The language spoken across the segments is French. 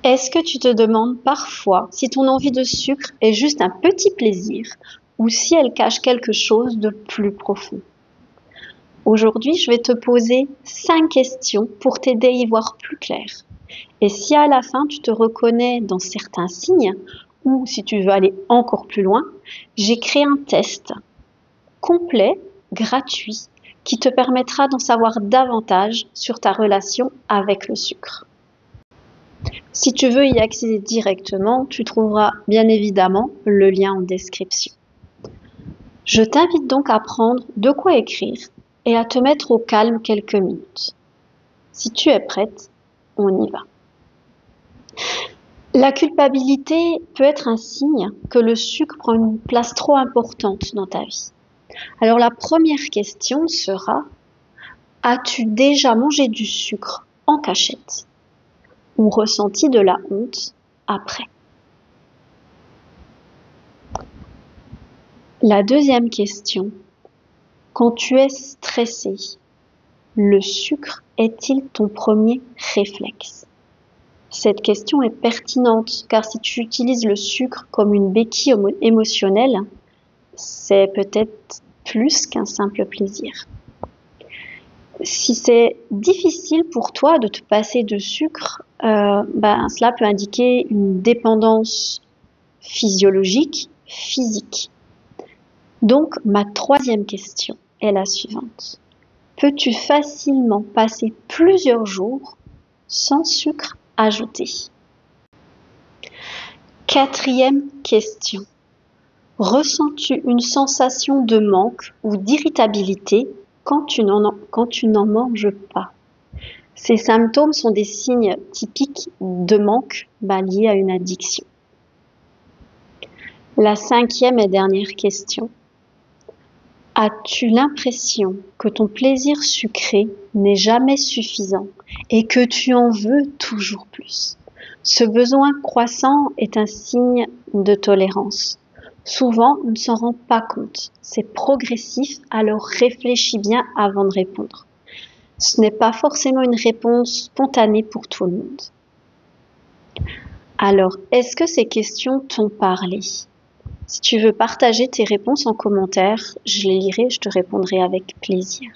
Est-ce que tu te demandes parfois si ton envie de sucre est juste un petit plaisir ou si elle cache quelque chose de plus profond? Aujourd'hui, je vais te poser 5 questions pour t'aider à y voir plus clair. Et si à la fin tu te reconnais dans certains signes, ou si tu veux aller encore plus loin, j'ai créé un test complet, gratuit, qui te permettra d'en savoir davantage sur ta relation avec le sucre. Si tu veux y accéder directement, tu trouveras bien évidemment le lien en description. Je t'invite donc à prendre de quoi écrire et à te mettre au calme quelques minutes. Si tu es prête, on y va. La culpabilité peut être un signe que le sucre prend une place trop importante dans ta vie. Alors la première question sera: as-tu déjà mangé du sucre en cachette ou ressenti de la honte après? La deuxième question: quand tu es stressé, le sucre est-il ton premier réflexe? Cette question est pertinente car si tu utilises le sucre comme une béquille émotionnelle, c'est peut-être plus qu'un simple plaisir. Si c'est difficile pour toi de te passer de sucre, cela peut indiquer une dépendance physiologique, physique. Donc, ma troisième question est la suivante. Peux-tu facilement passer plusieurs jours sans sucre ajouté? Quatrième question. Ressens-tu une sensation de manque ou d'irritabilité quand tu n'en manges pas? Ces symptômes sont des signes typiques de manque liés à une addiction. La cinquième et dernière question. As-tu l'impression que ton plaisir sucré n'est jamais suffisant et que tu en veux toujours plus? Ce besoin croissant est un signe de tolérance. Souvent, on ne s'en rend pas compte. C'est progressif, alors réfléchis bien avant de répondre. Ce n'est pas forcément une réponse spontanée pour tout le monde. Alors, est-ce que ces questions t'ont parlé? Si tu veux partager tes réponses en commentaire, je les lirai, je te répondrai avec plaisir.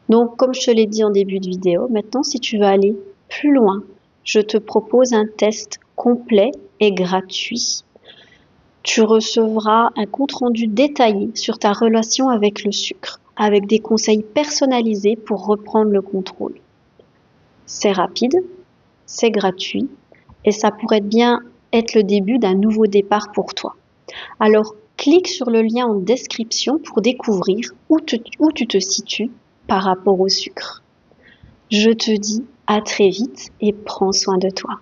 Donc, comme je te l'ai dit en début de vidéo, maintenant, si tu veux aller plus loin, je te propose un test complet et gratuit. Tu recevras un compte-rendu détaillé sur ta relation avec le sucre, avec des conseils personnalisés pour reprendre le contrôle. C'est rapide, c'est gratuit, et ça pourrait bien être le début d'un nouveau départ pour toi. Alors, clique sur le lien en description pour découvrir où tu te situes par rapport au sucre. Je te dis à très vite et prends soin de toi.